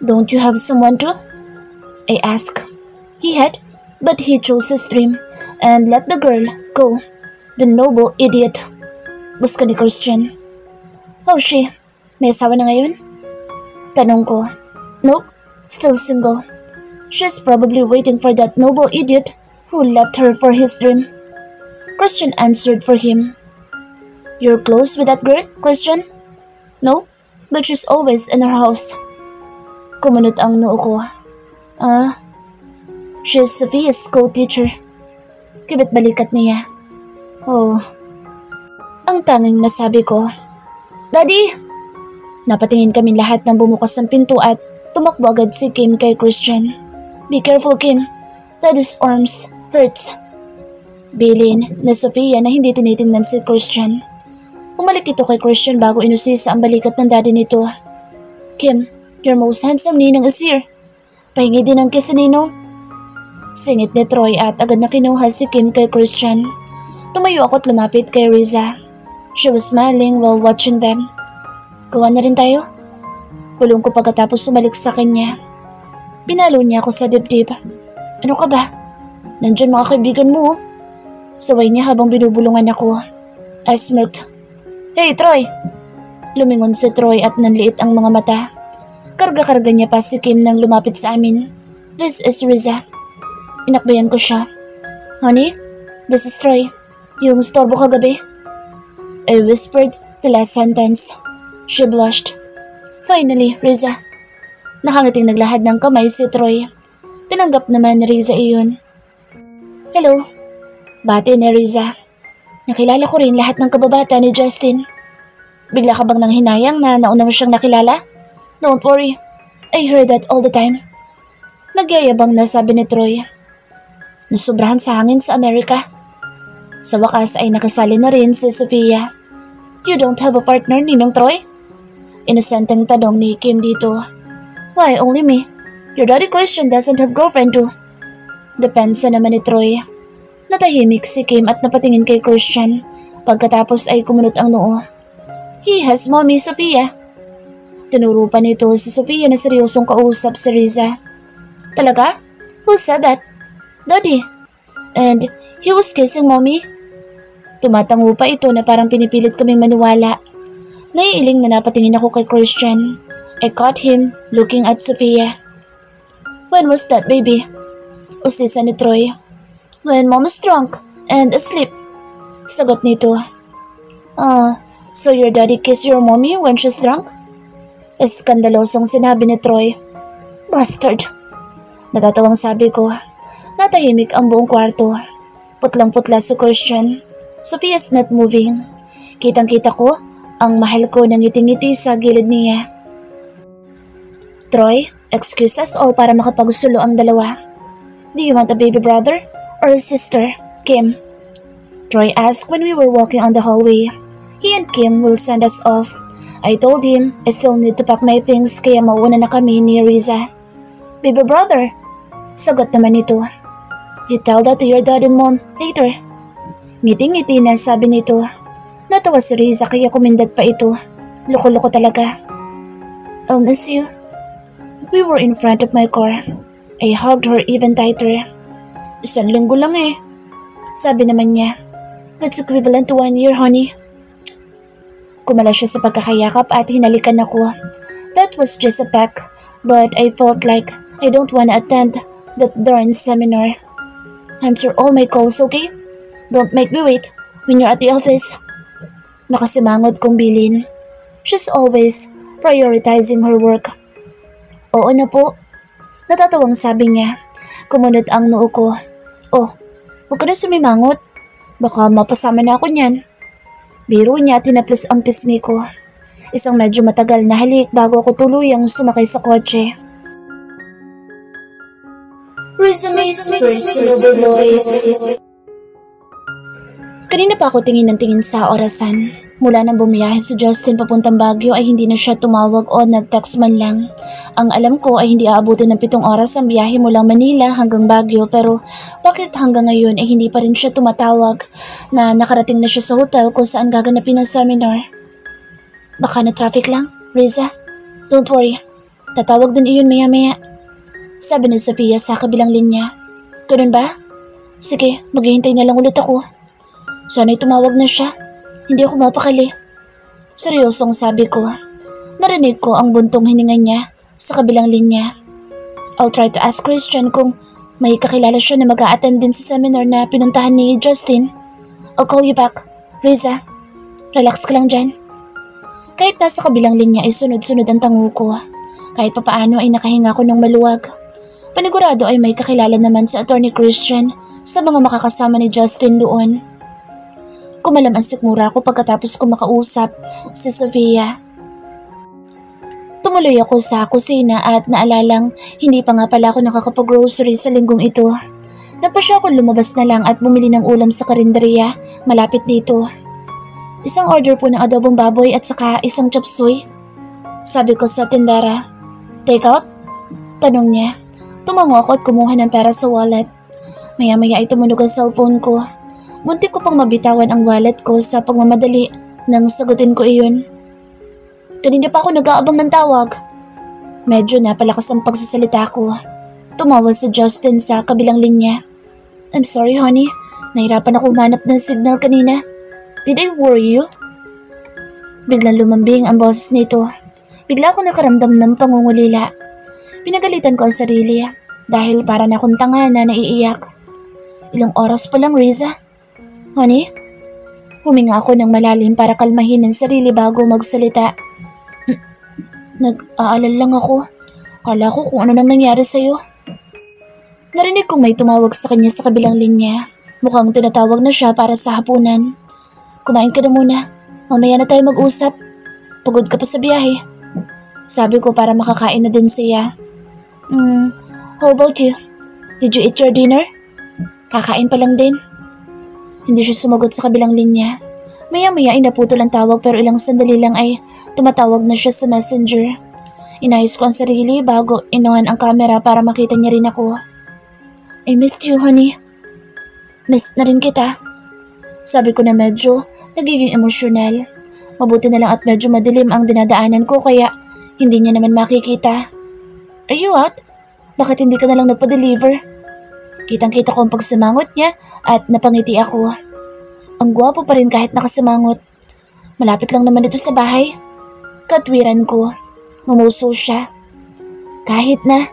Don't you have someone to? I asked. He had, but he chose his dream and let the girl go. The noble idiot. Buska ni Christian. Oh, she? May asawa na ngayon? Tanong ko. Nope, still single. She's probably waiting for that noble idiot who left her for his dream. Christian answered for him. You're close with that girl, Christian? No, but she's always in her house. Kumunot ang noo ko. She's Sophia's co-teacher. Kibit balikat niya. Oh. Ang tanging nasabi ko. Daddy! Napatingin kami lahat ng bumukas ng pinto at tumakbo agad si Kim kay Christian. Be careful, Kim. Daddy's arms hurts. Bilin na Sophia na hindi tinitingnan si Christian. Umalik ito kay Christian bago inusisa ang balikat ng daddy nito. Kim, your most handsome ninang is here. Pahingi din ang kiss ni Ninong. Singit ni Troy at agad na kinuha si Kim kay Christian. Tumayo ako at lumapit kay Riza. She was smiling while watching them. Gawa na rin tayo? Pulong ko pagkatapos sumalik sa kanya. Pinalo niya ako sa dibdib. Ano ka ba? Nandyan mga kaibigan mo. Saway niya habang binubulungan ako. I smirked. Hey Troy! Lumingon si Troy at nanliit ang mga mata. Karga-karga niya pa si Kim nang lumapit sa amin. This is Riza. Inakbayan ko siya. Honey, this is Troy. Yung storbo kagabi. I whispered the last sentence. She blushed. Finally, Riza. Nakangating naglahad ng kamay si Troy. Tinanggap naman ni Riza iyon. Hello. Bati ni Riza. Nakilala ko rin lahat ng kababata ni Justin. Bigla ka bang nanghinayang na nauna mo siyang nakilala? Don't worry. I heard that all the time. Nagyayabang na sabi ni Troy. Nasubrahan sa hangin sa Amerika. Sa wakas ay nakasali na rin si Sophia. You don't have a partner, Ninong Troy? Inosenteng tanong ni Kim dito. Why, only me? Your daddy Christian doesn't have girlfriend too. Depensa naman ni Troy. Natahimik si Kim at napatingin kay Christian. Pagkatapos ay kumunot ang noo. He has mommy, Sophia. Tinuro pa nito si Sophia na seryosong kausap si Riza. Talaga? Who said that? Daddy. And he was kissing mommy? Tumatango pa ito na parang pinipilit kaming maniwala. Naiiling na napatingin ako kay Christian. I caught him looking at Sophia. When was that, baby? Usisa ni Troy. When mom's drunk and asleep. Sagot nito. So your daddy kissed your mommy when she's drunk? Eskandalosong sinabi ni Troy. Bastard! Natatawang sabi ko. Natahimik ang buong kwarto. Putlang-putla si Christian. Sophia's not moving. Kitang-kita ko ang mahal ko na ngiti-ngiti sa gilid niya. Troy, excuse us all para makapagsulo ang dalawa. Do you want a baby brother or a sister, Kim? Troy asked when we were walking on the hallway. He and Kim will send us off. I told him I still need to pack my things kaya mauna na kami ni Riza. Baby brother, sagot naman nito. You tell that to your dad and mom later. Ngiti-ngiti na sabi nito. Natawa si Riza kaya kumindat pa ito. Loko-loko talaga. I'll miss you. We were in front of my car. I hugged her even tighter. Isang linggo lang eh. Sabi naman niya. That's equivalent to 1 year, honey. Kumala siya sa pagkakayakap at hinalikan ako. That was just a peck, but I felt like I don't want to attend that darn seminar. Answer all my calls, okay? Don't make me wait when you're at the office. Nakasimangot kong bilin. She's always prioritizing her work. Oo na po. Natatawang sabi niya. Kumunot ang noo ko. Oh, huwag ka na sumimangot. Baka mapasama na ako niyan. Biro niya at tinaplos ang pisngi ko. Isang medyo matagal na halik bago ako tuluyang sumakay sa kotse. Resumes Personal Voice. Kanina pa ako tingin ng tingin sa orasan. Mula nang bumiyahe si Justin papuntang Baguio ay hindi na siya tumawag o nag-text man lang. Ang alam ko ay hindi aabutin ng 7 oras ang biyahe mula Manila hanggang Baguio pero bakit hanggang ngayon ay hindi pa rin siya tumatawag na nakarating na siya sa hotel kung saan gaganapin ang seminar? Baka na traffic lang, Riza? Don't worry, Tatawag din iyon maya-maya. Sabi ni Sofia sa kabilang linya. Ganun ba? Sige, maghihintay na lang ulit ako. Sana'y tumawag na siya. Hindi ako mapakali. Seryosong sabi ko. Narinig ko ang buntong hininga niya sa kabilang linya. I'll try to ask Christian kung may kakilala siya na mag-a-attend din sa seminar na pinuntahan ni Justin. I'll call you back. Riza, relax ka lang dyan. Kahit nasa kabilang linya ay sunod-sunod ang tango ko. Kahit papaano ay nakahinga ko ng maluwag. Panigurado ay may kakilala naman si Attorney Christian sa mga makakasama ni Justin doon. Kumalam ang sikmura ko pagkatapos ko makausap si Sofia. Tumuloy ako sa kusina at naalalang hindi pa nga pala ako nakakapag-grocery sa linggong ito. Nagpasya akong lumabas na lang at bumili ng ulam sa karinderya malapit dito. Isang order po ng adobong baboy at saka isang chop suey. Sabi ko sa tindera. Take out? Tanong niya. Tumango ako at kumuha ng pera sa wallet. Maya-maya ay tumunog ang cellphone ko. Muntik ko pang mabitawan ang wallet ko sa pagmamadali nang sagutin ko iyon. Kanina pa ako nag-aabang ng tawag. Medyo napalakas ang pagsasalita ko. Tumawag si Justin sa kabilang linya. I'm sorry honey, nahirapan ako humanap ng signal kanina. Did I worry you? Biglang lumambing ang boses nito. Bigla ako nakaramdam ng pangungulila. Pinagalitan ko ang sarili dahil para na akong tanga na naiiyak. Ilang oras pa lang, Riza. Honey? Huminga ako ng malalim para kalmahin ang sarili bago magsalita. Nag-aalala lang ako. Kala ko kung ano nang nangyari sa'yo. Narinig kong may tumawag sa kanya sa kabilang linya. Mukhang tinatawag na siya para sa hapunan. Kumain ka na muna. Mamaya na tayo mag-usap. Pagod ka pa sa biyahe. Sabi ko para makakain na din siya. How about you? Did you eat your dinner? Kakain pa lang din. Hindi siya sumagot sa kabilang linya. Maya-maya ay naputol ang tawag pero ilang sandali lang ay tumatawag na siya sa messenger. Inayos ko ang sarili bago inuhan ang camera para makita niya rin ako. I missed you, honey. Miss na rin kita. Sabi ko na medyo nagiging emosyonal. Mabuti na lang at medyo madilim ang dinadaanan ko kaya hindi niya naman makikita. Are you out? Bakit hindi ka na lang nagpa-deliver? Kitang-kita ko ang pagsimangot niya at napangiti ako. Ang gwapo pa rin kahit nakasimangot. Malapit lang naman ito sa bahay. Katwiran ko. Ngumuso siya. Kahit na.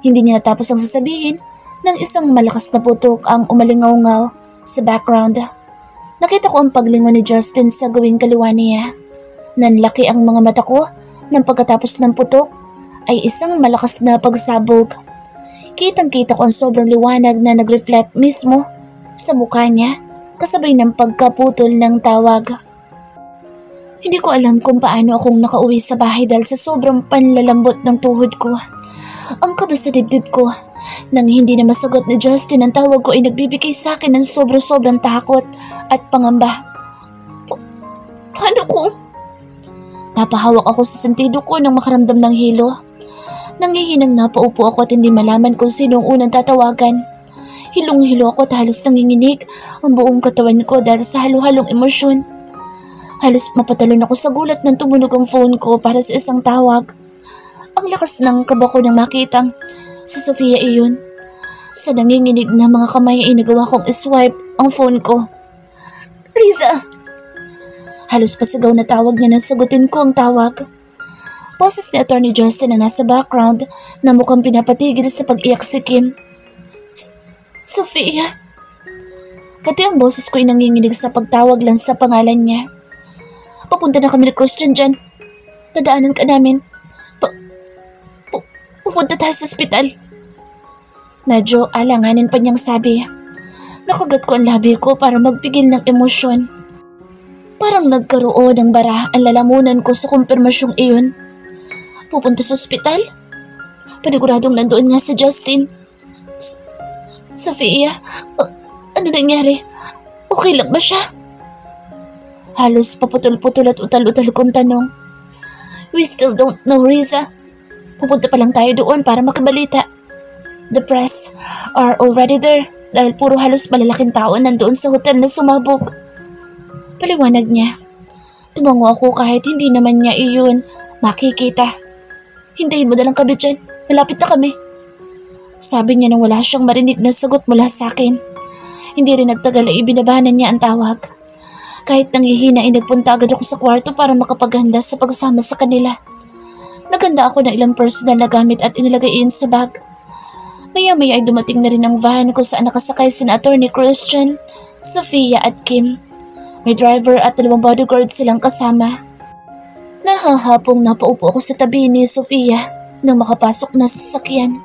Hindi niya natapos ang sasabihin nang isang malakas na putok ang umalingaw-ngaw sa background. Nakita ko ang paglingon ni Justin sa gawing kaliwa niya. Nanlaki ang mga mata ko nang pagkatapos ng putok ay isang malakas na pagsabog. Kitang-kita ko ang sobrang liwanag na nag-reflect mismo sa mukha niya kasabay ng pagkaputol ng tawag. Hindi ko alam kung paano akong nakauwi sa bahay dahil sa sobrang panlalambot ng tuhod ko. Ang kaba sa dibdib ko. Nang hindi na masagot ni Justin ang tawag ko ay nagbibigay sa akin ng sobrang takot at pangamba. Paano kung... Napahawak ako sa sentido ko nang makaramdam ng hilo. Nangihinang napaupo ako at hindi malaman kung sino ang unang tatawagan. Hilong-hilo ako at halos nanginginig ang buong katawan ko dahil sa halo-halong emosyon. Halos mapatalon ako sa gulat nang tumunog ang phone ko para sa isang tawag. Ang lakas ng kaba ko nang makitang si Sofia iyon. Sa nanginginig na mga kamay ay nagawa kong iswipe ang phone ko. Riza! Halos pasigaw na tawag niya nang sagutin ko ang tawag. Boses ni Attorney Justin na nasa background na mukhang pinapatigil sa pag-iyak si Kim. Sofia! Pati ang boses ko ay nanginginig sa pagtawag lang sa pangalan niya. Papunta na kami ni Christian dyan. Dadaanan ka namin. Pupunta tayo sa ospital. Medyo alanganin pa niyang sabi. Nakagat ko ang labi ko para magpigil ng emosyon. Parang nagkaroon ng bara ang lalamunan ko sa kumpirmasyong iyon. Pupunta sa ospital? Paniguradong nandoon nga si Justin. Sofia, ano nangyari? Okay lang ba siya? Halos paputol-putol at utal-utal kong tanong. We still don't know, Riza. Pupunta pa lang tayo doon para makabalita. The press are already there dahil puro halos malalaking tao nandoon sa hotel na sumabog. Paliwanag niya. Tumango ako kahit hindi naman niya iyon makikita. Hintayin mo na lang kami dyan. Malapit na kami. Sabi niya nang wala siyang marinig na sagot mula sa akin. Hindi rin nagtagal ay ibinabahanan niya ang tawag. Kahit nanghihina ay nagpunta agad ako sa kwarto para makapaghanda sa pagsama sa kanila. Naganda ako ng ilang personal na gamit at inilagay iyon sa bag. Maya-maya ay dumating na rin ang van kung saan nakasakay sina Attorney Christian, Sofia at Kim. May driver at 2 bodyguard silang kasama. Nahahapong napaupo ako sa tabi ni Sofia nang makapasok na sa sasakyan.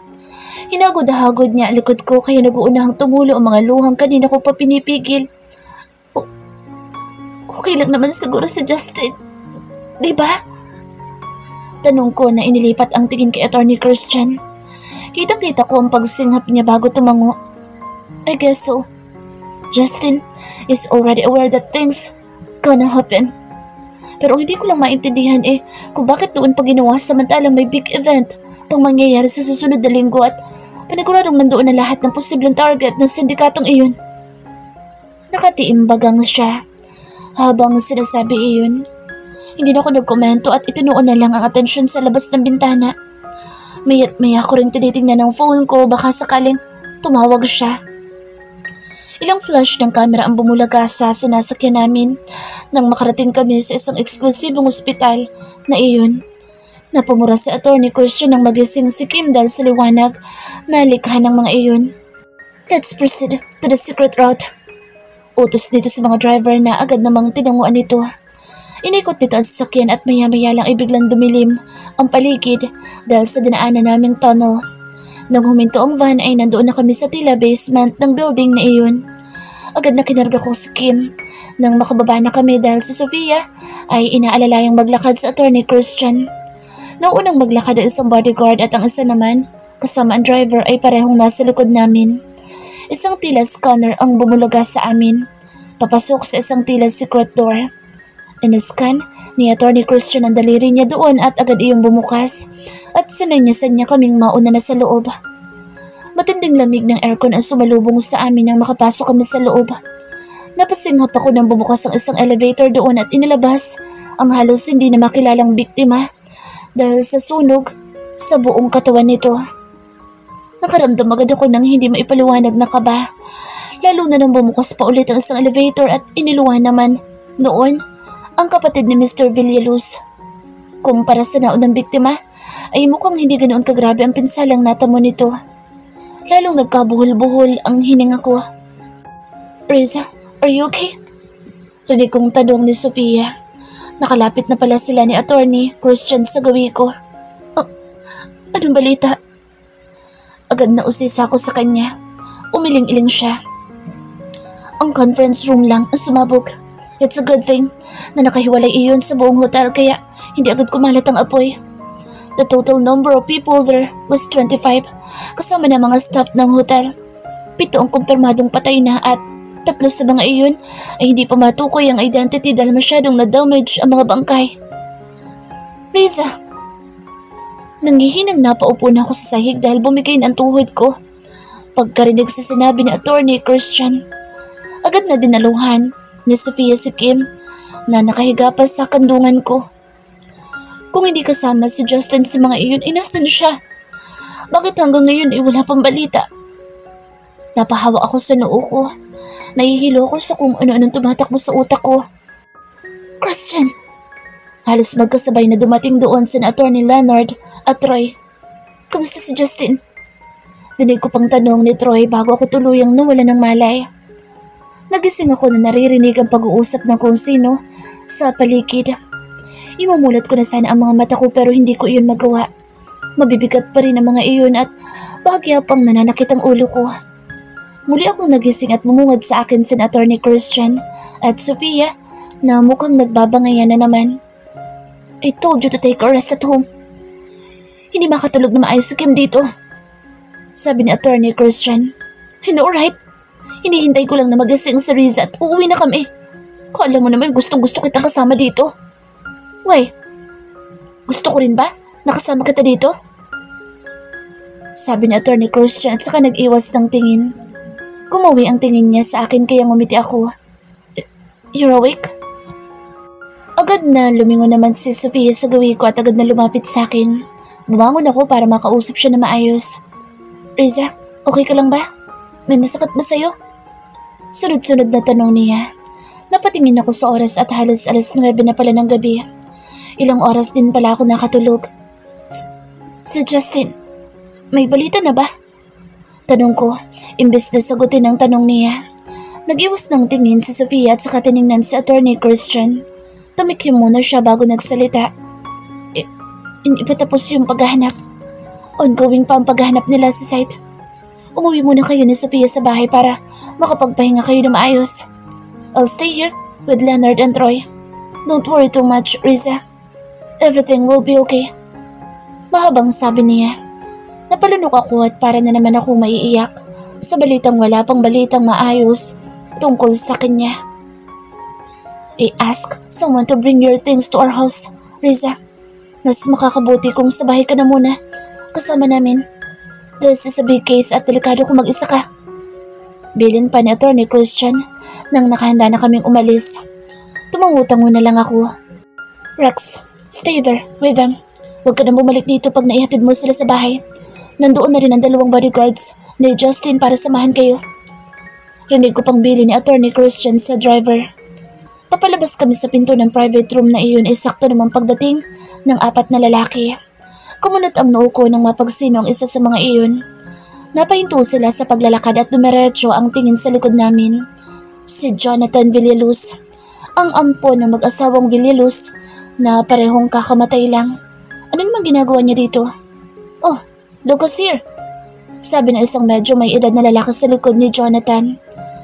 Hinagod-hagod niya ang likod ko kaya nag-uunahang tumulo ang mga luhang kanina ko pa pinipigil. Okay lang naman siguro si Justin, diba? Tanong ko na inilipat ang tingin kay Attorney Christian. Kitang-kita ko ang pagsinghap niya bago tumango. I guess so. Justin is already aware that things gonna happen. Pero hindi ko lang maintindihan kung bakit doon pa ginawa samantalang may big event pang mangyayari sa susunod na linggo at paniguradong nandoon na lahat ng posibleng target ng sindikatong iyon. Nakatiimbagang siya habang sinasabi iyon. Hindi na ako nagkomento at itinuon na lang ang atensyon sa labas ng bintana. Maya't maya ko rin tinitingnan ng phone ko baka sakaling tumawag siya. Ilang flash ng camera ang bumulaga sa sinasakyan namin nang makarating kami sa isang eksklusibong ospital na iyon. Napamura si Attorney Christian nang magising si Kim dahil sa liwanag na likha ng mga iyon. Let's proceed to the secret route. Utos dito sa mga driver na agad namang tinanguan nito. Inikot dito ang sasakyan at maya-maya lang ay biglang dumilim ang paligid dahil sa dinaanan naming tunnel. Nang huminto ang van ay nandoon na kami sa tila basement ng building na iyon. Agad na kinarga ko si Kim. Nang makababa na kami dahil si Sofia ay inaalalayang maglakad sa Attorney Christian. Nang unang maglakad ang isang bodyguard at ang isa naman, kasama ang driver ay parehong nasa likod namin. Isang tila scanner ang bumulaga sa amin. Papasok sa isang tila secret door. Inascan ni Attorney Christian ang daliri niya doon at agad iyong bumukas at sinanyasan niya kaming mauna na sa loob. Matinding lamig ng aircon ang sumalubong sa amin nang makapasok kami sa loob. Napasinghap ako nang bumukas ang isang elevator doon at inilabas ang halos hindi na makilalang biktima dahil sa sunog sa buong katawan nito. Nakaramdam agad ako ng hindi maipaliwanag na kaba, lalo na nang bumukas pa ulit ang isang elevator at iniluwan naman noon ang kapatid ni Mr. Villaluz. Kumpara sa naunang biktima, ay mukhang hindi ganoon kagrabe ang pinsalang natamo nito. Lalong nagkabuhol-buhol ang hininga ko. Riza, are you okay? Rinig kong tanong ni Sofia. Nakalapit na pala sila ni Attorney Christian sa gawi ko. Anong balita? Agad na usisa ko sa kanya. Umiling-iling siya. Ang conference room lang ang sumabog. It's a good thing na nakahiwalay iyon sa buong hotel kaya hindi agad kumalat ang apoy. The total number of people there was 25 kasama na mga staff ng hotel. 7 ang kumpirmadong patay na at 3 sa mga iyon ay hindi pa matukoy ang identity dahil masyadong na-damage ang mga bangkay. Riza! Nangihinang napaupo na ako sa sahig dahil bumigay na ang tuhod ko. Pagkarinig sa sinabi ni Attorney Christian, agad na dinaluhan ni Sofia si Kim na nakahiga pa sa kandungan ko. Kung hindi kasama si Justin sa mga iyon, inasan siya? Bakit hanggang ngayon ay wala pang balita? Napahawa ako sa noo ko. Nahihilo ako sa kung ano-anong tumatakbo sa utak ko. Christian! Halos magkasabay na dumating doon si Attorney Leonard at Troy. Kamusta si Justin? Dinig ko pang tanong ni Troy bago ako tuluyang nawala ng malay. Nagising ako na naririnig ang pag-uusap ng kung sino sa paligid. Imumulat ko na sana ang mga mata ko pero hindi ko iyon magawa. Mabibigat pa rin ang mga iyon at bahagya pang nananakit ang ulo ko. Muli akong nagising at mumungad sa akin si Attorney Christian at Sofia na mukhang nagbabangayan na naman. I told you to take a rest at home. Hindi makatulog na maayos si Kim dito. Sabi ni Attorney Christian. I know, right? Hinihintay ko lang na magising si Riza at uuwi na kami. Kala mo naman gustong-gusto kitang kasama dito. Why? Gusto ko rin ba? Nakasama kita dito? Sabi ni Attorney Christian at saka nag-iwas ng tingin. Gumawi ang tingin niya sa akin kaya ngumiti ako. You're awake? Agad na lumingon naman si Sofia sa gawi ko at agad na lumapit sa akin. Bumangon ako para makausap siya na maayos. Riza, okay ka lang ba? May masakit ba sa'yo? Sunod-sunod na tanong niya. Napatingin ako sa oras at halos 9:00 na pala ng gabi. Ilang oras din pala ako nakatulog. Si Justin, may balita na ba? Tanong ko, imbes na sagutin ang tanong niya. Nag-iwas ng tingin si Sofia at saka tiningnan si Attorney Christian. Tumikim muna siya bago nagsalita. Hindi pa tapos yung paghahanap. Ongoing pa ang paghahanap nila sa site. Umuwi muna kayo ni Sofia sa bahay para makapagpahinga kayo na maayos. I'll stay here with Leonard and Troy. Don't worry too much, Riza. Everything will be okay. Mahabang sabi niya. Napalunok ako at para na naman ako maiiyak sa balitang wala pang balitang maayos tungkol sa kanya. I ask someone to bring your things to our house, Riza. Mas makakabuti kung sa bahay ka na muna kasama namin. This is a big case at delikado kung mag-isa ka. Bilin pa ni Attorney Christian nang nakahanda na kaming umalis. Tumangutango na lang ako. Rex, stay there with them. Huwag ka na bumalik dito pag naihatid mo sila sa bahay. Nandoon na rin ang 2 bodyguards ni Justin para samahan kayo. Rinig ko pang bilin ni Attorney Christian sa driver. Papalabas kami sa pinto ng private room na iyon ay sakto namang pagdating ng 4 na lalaki. Kumunot ang noo ko nang mapagsino ang isa sa mga iyon. Napahinto sila sa paglalakad at dumiretso ang tingin sa likod namin. Si Jonathan Villaluz, ang ampo ng mag-asawang Villaluz na parehong kakamatay lang. Ano naman ginagawa niya dito? Oh, Lucas here. Sabi ng isang medyo may edad na lalaki sa likod ni Jonathan.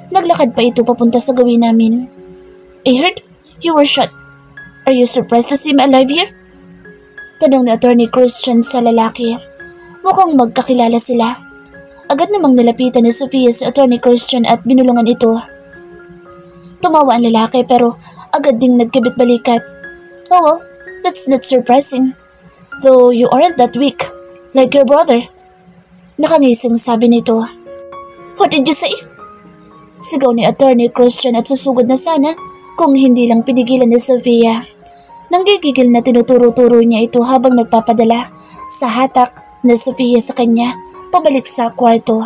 Naglakad pa ito papunta sa gawin namin. I heard you were shot. Are you surprised to see me alive here? Tanong ni Attorney Christian sa lalaki. Mukhang magkakilala sila. Agad namang nalapitan ni Sofia si Attorney Christian at binulungan ito. Tumawa ang lalaki pero agad ding nagkibit balikat. Oh well, that's not surprising. Though you aren't that weak, like your brother. Nakangising sabi nito. What did you say? Sigaw ni Attorney Christian at susugod na sana kung hindi lang pinigilan ni Sofia. Nanggigigil na tinuturo-turo niya ito habang nagpapadala sa hatak na Sofia sa kanya pabalik sa kwarto.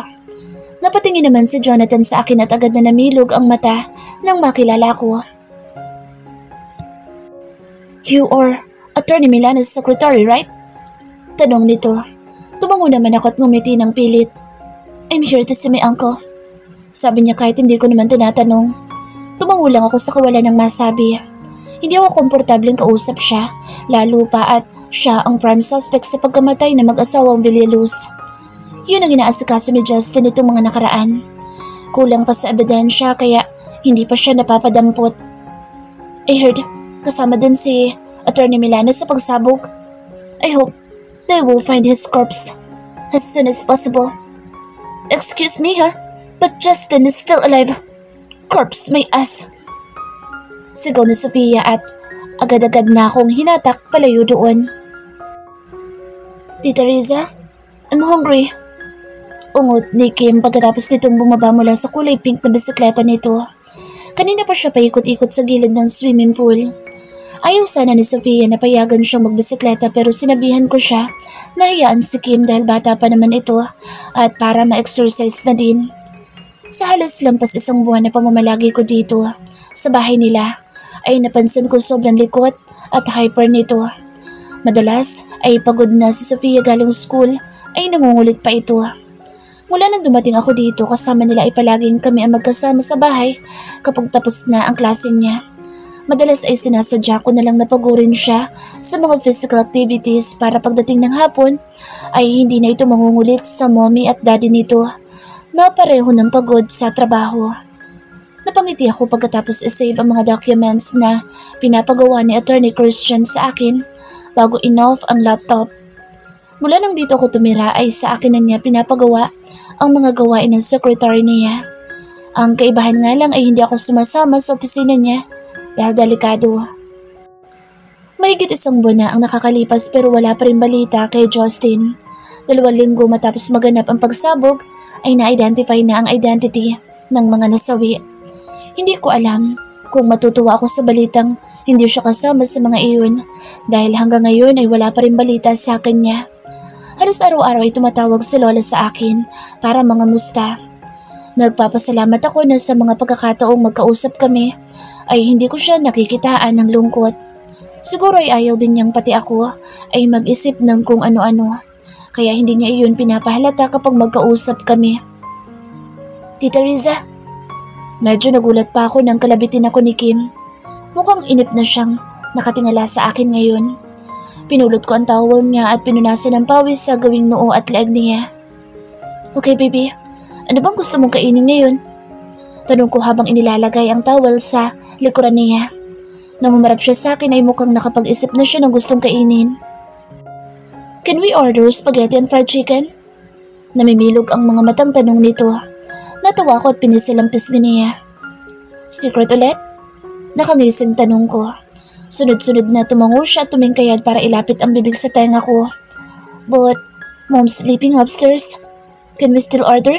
Napatingin naman si Jonathan sa akin at agad na namilog ang mata nang makilala ko. You are Attorney Milano's secretary, right? Tanong nito. Tumango naman ako at ngumiti ng pilit. I'm here to see my uncle. Sabi niya kahit hindi ko naman tinatanong. Tumango lang ako sa kawalan ng masabi. Hindi ako komportableng kausap siya, lalo pa at siya ang prime suspect sa pagkamatay ng mag-asawang Villaluz. Yun ang inaasikaso ni Justin itong mga nakaraan. Kulang pa sa ebidensya kaya hindi pa siya napapadampot. I heard, kasama din si Attorney Milano sa pagsabog. I hope they will find his corpse as soon as possible. Excuse me ha, but Justin is still alive. Corpse, my ass. Sigaw ni Sofia at agad-agad na akong hinatak palayo doon. Tita Riza, I'm hungry. Ungot ni Kim pagkatapos nitong bumaba mula sa kulay pink na bisikleta nito. Kanina pa siya paikot-ikot sa gilid ng swimming pool. Ayaw sana ni Sofia na payagan siyang magbisikleta pero sinabihan ko siya na hayaan si Kim dahil bata pa naman ito at para ma-exercise na din. Sa halos lampas 1 buwan na pamamalagi ko dito sa bahay nila ay napansin ko sobrang likot at hyper nito. Madalas ay pagod na si Sofia galing school ay nangungulit pa ito. Mula nang dumating ako dito kasama nila ay palaging kami ang magkasama sa bahay kapag tapos na ang klase niya. Madalas ay sinasadya ko na lang napagurin siya sa mga physical activities para pagdating ng hapon ay hindi na ito mangungulit sa mommy at daddy nito na pareho ng pagod sa trabaho. Napangiti ako pagkatapos i-save ang mga documents na pinapagawa ni Attorney Christian sa akin bago in-off ang laptop. Mula nang dito ako tumira ay sa akin na niya pinapagawa ang mga gawain ng secretary niya. Ang kaibahan nga lang ay hindi ako sumasama sa opisina niya dahil delikado. Mahigit 1 buwan na ang nakakalipas pero wala pa rin balita kay Justin. 2 linggo matapos maganap ang pagsabog ay na-identify na ang identity ng mga nasawi. Hindi ko alam kung matutuwa ako sa balitang hindi siya kasama sa mga iyon dahil hanggang ngayon ay wala pa rin balita sa kanya. Halos araw-araw ay tumatawag si Lola sa akin para mangamusta. Nagpapasalamat ako na sa mga pagkakataong magkausap kami ay hindi ko siya nakikitaan ng lungkot. Siguro ay ayaw din niyang pati ako ay mag-isip ng kung ano-ano. Kaya hindi niya iyon pinapahalata kapag magkausap kami. Tita Riza, medyo nagulat pa ako nang kalabitin ako ni Kim. Mukhang inip na siyang nakatingala sa akin ngayon. Pinulot ko ang towel niya at pinunasan ng pawis sa gawing noo at leeg niya. Okay baby, ano bang gusto mong kainin ngayon? Tanong ko habang inilalagay ang towel sa likuran niya. Nang humarap siya sa akin ay mukhang nakapag-isip na siya ng gustong kainin. Can we order spaghetti and fried chicken? Namimilog ang mga matang tanong nito. Natawa ko at pinisil ang pisngi niya. Secret ulit? Nakangising tanong ko. Sunod-sunod na tumango siya at tumingkayad para ilapit ang bibig sa tenga ko. But, Mom's sleeping upstairs. Can we still order?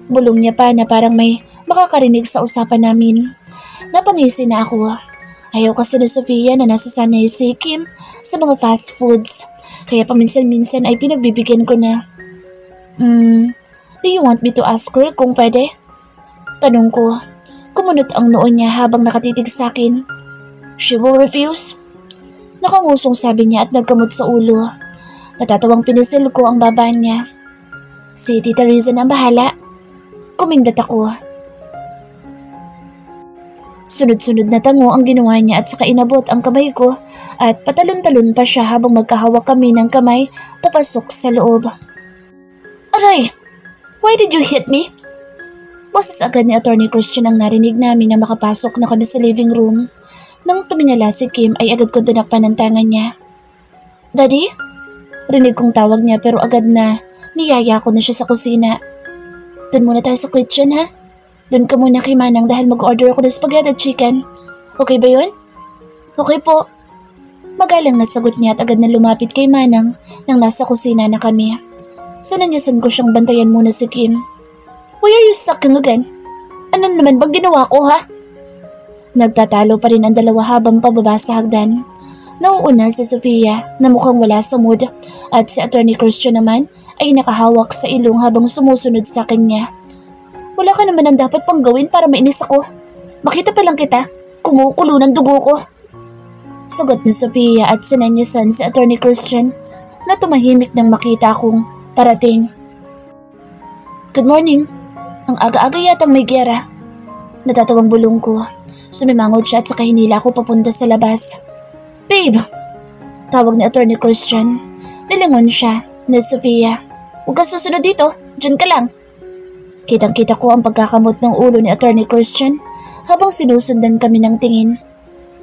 Bulong niya pa na parang may makakarinig sa usapan namin. Napangisi na ako. Ayaw kasi ni Sofia na nasasanay si Kim sa mga fast foods. Kaya paminsan-minsan ay pinagbibigyan ko na. Do you want me to ask her kung pwede? Tanong ko. Kumunot ang noo niya habang nakatitig sa akin. She will refuse? Nakangusong sabi niya at nagkamot sa ulo. Natatawang pinisil ko ang baba niya. Si Tita Riza na bahala. Kumindat ako. Sunod-sunod na tango ang ginawa niya at saka inabot ang kamay ko at patalon-talon pa siya habang magkahawak kami ng kamay papasok sa loob. Aray! Why did you hit me? Boses agad ni Attorney Christian ang narinig namin na makapasok na kami sa living room. Nang tumingala si Kim ay agad kong tinakpan ng tangan niya. Daddy? Rinig kong tawag niya pero agad na niyaya ko na siya sa kusina. Doon muna tayo sa kitchen ha? Doon ka muna kay Manang dahil mag-order ako ng spaghetti at chicken. Okay ba yun? Okay po. Magalang na sagot niya at agad na lumapit kay Manang nang nasa kusina na kami. Sananyasan ko siyang bantayan muna si Kim. Why are you sucking again? Ano naman bang ginawa ko ha? Nagtatalo pa rin ang dalawa habang pababa sa hagdan. Nauuna si Sofia na mukhang wala sa mood at si Attorney Christian naman ay nakahawak sa ilong habang sumusunod sa kanya. Wala ka naman ang dapat pang gawin para mainis ako. Makita pa lang kita, kumukulo ng dugo ko. Sagot ni Sofia at sinanyasan si Attorney Christian na tumahimik nang makita akong parating. Good morning. Ang aga-aga yatang may giyera. Natatawang bulong ko. Sumimangot siya at saka hinila ako papunta sa labas. Babe! Tawag ni Attorney Christian. Nilingon siya na Sofia. Huwag ka susunod dito, dyan ka lang. Kitang-kita ko ang pagkakamot ng ulo ni Attorney Christian habang sinusundan kami ng tingin.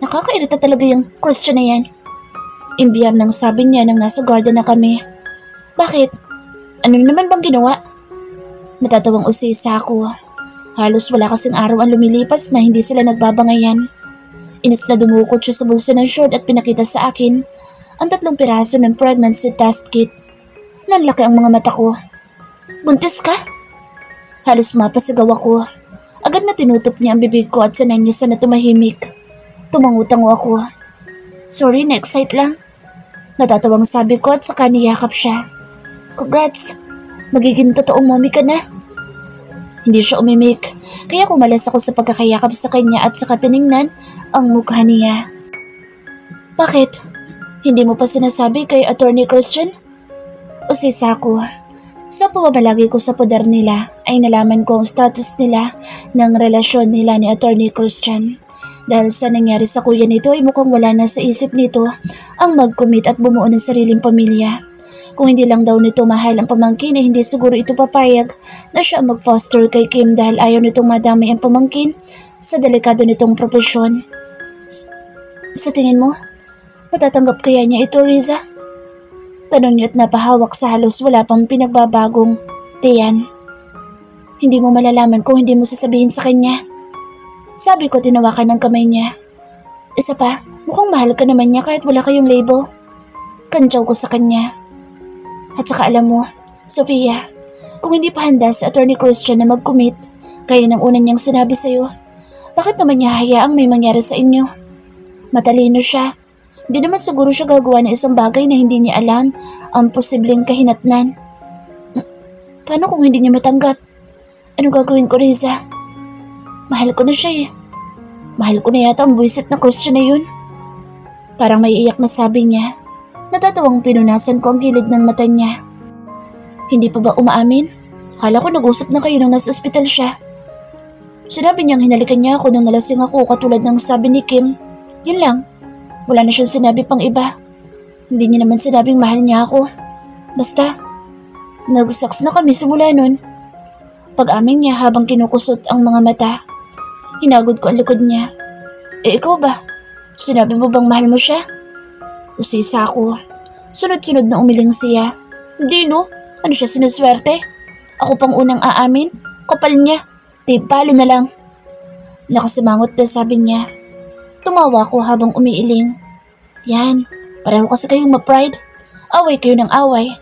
Nakakairita talaga yung Christian na yan. Imbiyar nang sabi niya nang nasa garden na kami. Bakit? Ano naman bang ginawa? Natatawang usisa ako. Halos wala kasing araw ang lumilipas na hindi sila nagbabangayan. Inis na dumukot siya sa bulso ng short at pinakita sa akin ang 3 piraso ng pregnancy test kit. Nanlaki ang mga mata ko. Buntis ka? Halos mapasigaw ako. Agad na tinutop niya ang bibig ko at sananyasan na tumahimik. Tumangutango ako. Sorry, na-excite lang. Natatawang sabi ko at saka niyakap siya. Congrats! Magiging totoong mommy ka na. Hindi siya umimik, kaya kumalas ako sa pagkakayakap sa kanya at saka tiningnan ang mukha niya. Bakit? Hindi mo pa sinasabi kay Attorney Christian? Usisa ko. Sa pamamalagi ko sa poder nila ay nalaman ko ang status nila ng relasyon nila ni Attorney Christian. Dahil sa nangyari sa kuya nito ay mukhang wala na sa isip nito ang mag-commit at bumuo ng sariling pamilya. Kung hindi lang daw nito mahal ang pamangkin ay hindi siguro ito papayag na siya ang mag-foster kay Kim dahil ayaw nitong madamay ang pamangkin sa delikado nitong propesyon. Sa tingin mo, matatanggap kaya niya ito, Riza? Tanong niya at napahawak sa halos wala pang pinagbabagong tiyan. Hindi mo malalaman kung hindi mo sasabihin sa kanya. Sabi ko tinawakan ng kamay niya. Isa pa, mukhang mahal ka naman niya kahit wala kayong label. Kantsaw ko sa kanya. At saka alam mo, Sofia, kung hindi pa handa si Attorney Christian na mag-commit, kaya nang una niyang sinabi sa'yo, bakit naman niya hayaang may mangyari sa inyo? Matalino siya, Hindi naman siguro siya gagawa ng isang bagay na hindi niya alam ang posibleng kahinatnan. Paano kung hindi niya matanggap? Ano gagawin ko, Riza? Mahal ko na siya eh. Mahal ko na yata ang buwisit na Christian na yun. Parang may iyak na sabi niya. Natatawang pinunasan ko ang gilid ng mata niya. Hindi pa ba umaamin? Akala ko nag-usap na kayo nung nasa ospital siya. Sinabi niyang hinalikan niya ako nung nalasing ako katulad ng sabi ni Kim. Yun lang. Wala na siyang sinabi pang iba. Hindi niya naman sinabing mahal niya ako. Basta, nag-sex na kami simula nun. Pag-amin niya habang kinukusot ang mga mata, hinagod ko ang likod niya. Ikaw ba? Sinabi mo bang mahal mo siya? Usisa ako. Sunod-sunod na umiling siya. Hindi no, ano siya sinuswerte? Ako pang unang aamin? Kapal niya. Di palo na lang. Nakasimangot na sabi niya. Tumawa ko habang umiiling. Yan, pareho kasi kayong ma-pride. Away kayo ng away.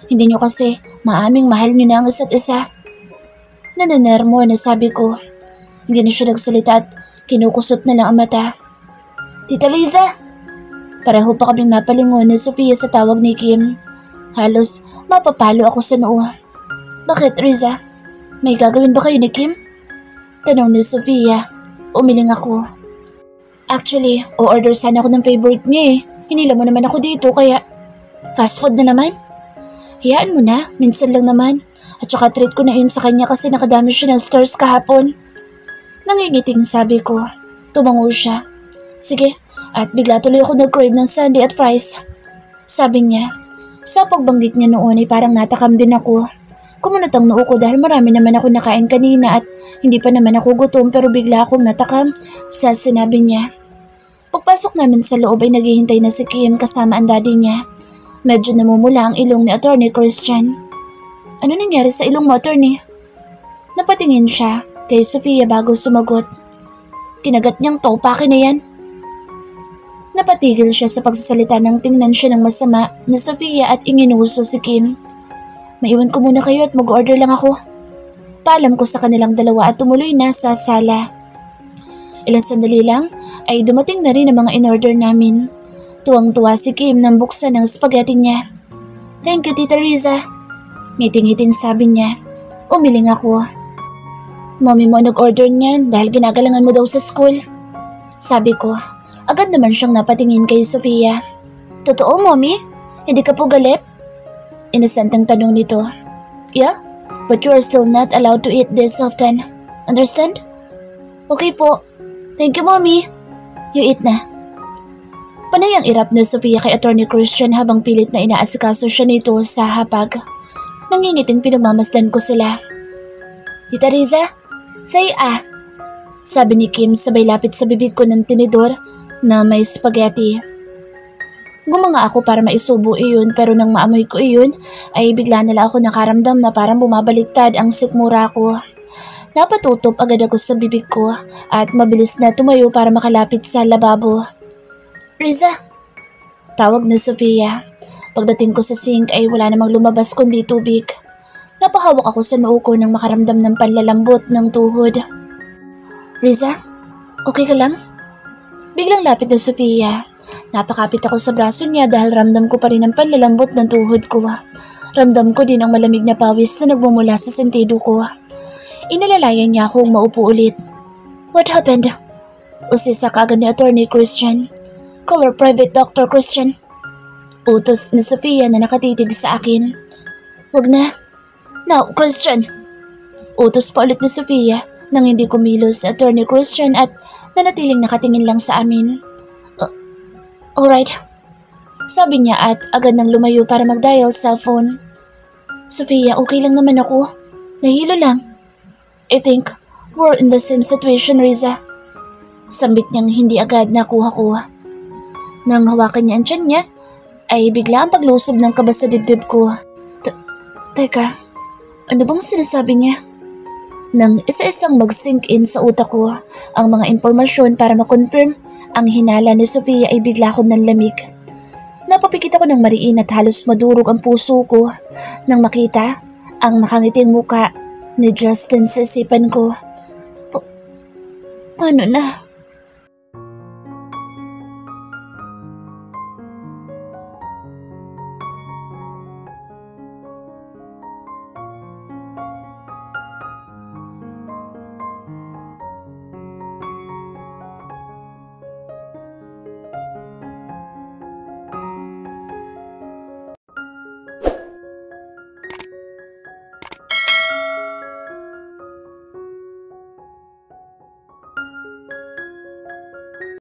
Hindi nyo kasi maaming mahal nyo na ang isa't isa. Nananermo na sabi ko. Hindi na siya nagsalita at kinukusot na lang ang mata. Tita Liza! Pareho pa kaming napalingon ni Sofia sa tawag ni Kim. Halos mapapalo ako sa noo. Bakit, Riza? May gagawin ba kayo ni Kim? Tanong ni Sofia. Umiling ako. Actually, o-order sana ako ng favorite niya eh. Hinila mo naman ako dito kaya fast food na naman. Hayaan mo na, minsan lang naman. At saka treat ko na yun sa kanya kasi nakadami siya ng stars kahapon. Nangingiting sabi ko. Tumango siya. Sige, at bigla tuloy ako nag-crave ng sundae at fries. Sabi niya. Sa pagbanggit niya noon ay parang natakam din ako. Kumunot ang noo ko dahil marami naman ako nakain kanina at hindi pa naman ako gutom pero bigla akong natakam sa sinabi niya. Pagpasok namin sa loob ay naghihintay na si Kim kasama ang daddy niya. Medyo namumula ang ilong ni Attorney Christian. Ano nangyari sa ilong mo, Attorney? Napatingin siya kay Sofia bago sumagot. Kinagat niyang topake na yan. Napatigil siya sa pagsasalita nang tingnan siya ng masama na Sofia at inginuso si Kim. Maiwan ko muna kayo at mag-order lang ako. Paalam ko sa kanilang dalawa at tumuloy na sa sala. Ilang sandali lang ay dumating na rin ang mga in-order namin. Tuwang-tuwa si Kim nang buksan ang spaghetti niya. Thank you, Tita Riza. Ngiting-ngiting sabi niya. Umiling ako. Mommy mo nag-order niyan dahil ginagalangan mo daw sa school. Sabi ko, agad naman siyang napatingin kay Sofia. Totoo, Mommy? Hindi ka po galit? Inosentang tanong nito. Yeah, but you are still not allowed to eat this often. Understand? Okay po. Thank you, Mommy. You eat na. Panay ang irap na Sofia kay Attorney Christian habang pilit na inaasikaso siya nito sa hapag. Nangingiting pinagmamasdan ko sila. Tita Riza, say ah. Sabi ni Kim sabay lapit sa bibig ko ng tinidor na may spaghetti. Gumanga ako para maisubo iyon pero nang maamoy ko iyon ay bigla nila ako nakaramdam na parang bumabaliktad ang sikmura ko. Napatutop agad ako sa bibig ko at mabilis na tumayo para makalapit sa lababo. Riza! Tawag na Sofia. Pagdating ko sa sink ay wala namang lumabas kundi tubig. Napahawak ako sa noo ko nang makaramdam ng panlalambot ng tuhod. Riza, okay ka lang? Biglang lapit na Sofia. Napakapit ako sa braso niya dahil ramdam ko pa rin ang panlalambot ng tuhod ko. Ramdam ko din ang malamig na pawis na nagmumula sa sentido ko. Inalalayan niya akong maupo ulit. What happened? Usisa kaagad ni Attorney Christian. Call our private doctor, Christian. Utos ni Sofia na nakatitig sa akin. Wag na. Now, Christian. Utos pa ulit ni Sofia nang hindi kumilos si Attorney Christian at nanatiling nakatingin lang sa amin. Alright. Sabi niya at agad nang lumayo para mag-dial cellphone. Sofia, okay lang naman ako. Nahilo lang. I think we're in the same situation, Riza. Sambit niyang hindi agad nakuha ko. Nang hawakan niya ang tiyan niya, ay bigla ang paglusob ng kaba sa dibdib ko. Teka, ano bang sinasabi niya? Nang isa-isang mag-sink in sa utak ko ang mga impormasyon para makonfirm ang hinala ni Sofia ay bigla akong nanlamig. Napapikit ako ng mariin at halos madurog ang puso ko nang makita ang nakangiting muka ni Justin sa isipan ko. Paano na?